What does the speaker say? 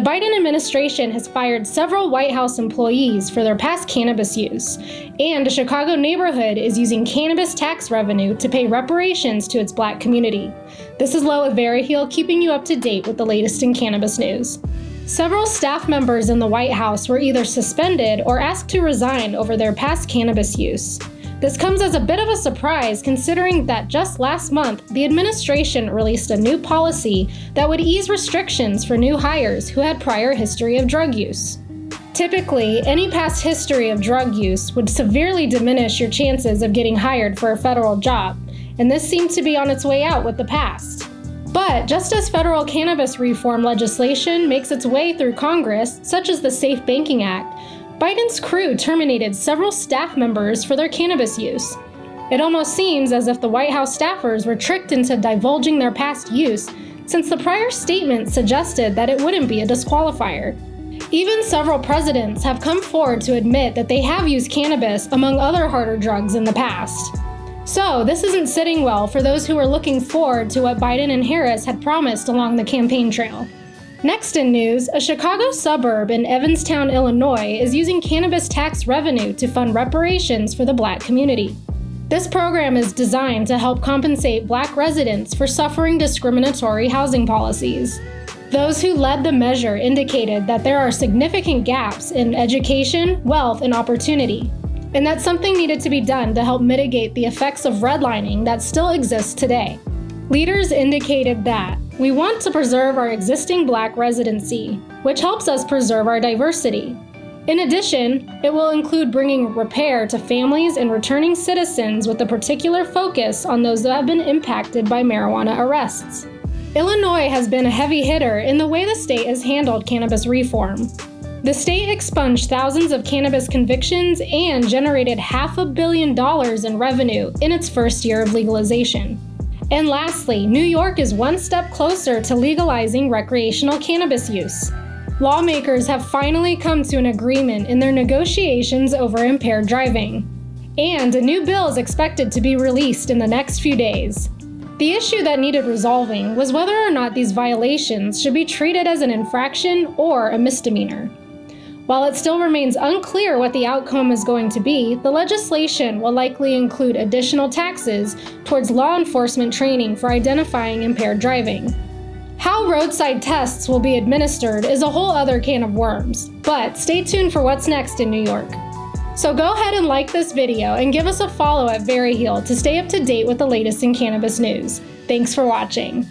Biden administration has fired several White House employees for their past cannabis use, and a Chicago neighborhood is using cannabis tax revenue to pay reparations to its Black community. This is Lo with Veriheal, keeping you up to date with the latest in cannabis news. Several staff members in the White House were either suspended or asked to resign over their past cannabis use. This comes as a bit of a surprise considering that just last month, the administration released a new policy that would ease restrictions for new hires who had prior history of drug use. Typically, any past history of drug use would severely diminish your chances of getting hired for a federal job, and this seemed to be on its way out with the past. But just as federal cannabis reform legislation makes its way through Congress, such as the Safe Banking Act, Biden's crew terminated several staff members for their cannabis use. It almost seems as if the White House staffers were tricked into divulging their past use, since the prior statement suggested that it wouldn't be a disqualifier. Even several presidents have come forward to admit that they have used cannabis among other harder drugs in the past. So this isn't sitting well for those who are looking forward to what Biden and Harris had promised along the campaign trail. Next in news, a Chicago suburb in Evanston, Illinois is using cannabis tax revenue to fund reparations for the Black community. This program is designed to help compensate Black residents for suffering discriminatory housing policies. Those who led the measure indicated that there are significant gaps in education, wealth, and opportunity, and that something needed to be done to help mitigate the effects of redlining that still exists today. Leaders indicated that we want to preserve our existing Black residency, which helps us preserve our diversity. In addition, it will include bringing repair to families and returning citizens with a particular focus on those that have been impacted by marijuana arrests. Illinois has been a heavy hitter in the way the state has handled cannabis reform. The state expunged thousands of cannabis convictions and generated $500 million in revenue in its first year of legalization. And lastly, New York is one step closer to legalizing recreational cannabis use. Lawmakers have finally come to an agreement in their negotiations over impaired driving, and a new bill is expected to be released in the next few days. The issue that needed resolving was whether or not these violations should be treated as an infraction or a misdemeanor. While it still remains unclear what the outcome is going to be, the legislation will likely include additional taxes towards law enforcement training for identifying impaired driving. How roadside tests will be administered is a whole other can of worms, but stay tuned for what's next in New York. So go ahead and like this video and give us a follow at Veriheal to stay up to date with the latest in cannabis news. Thanks for watching.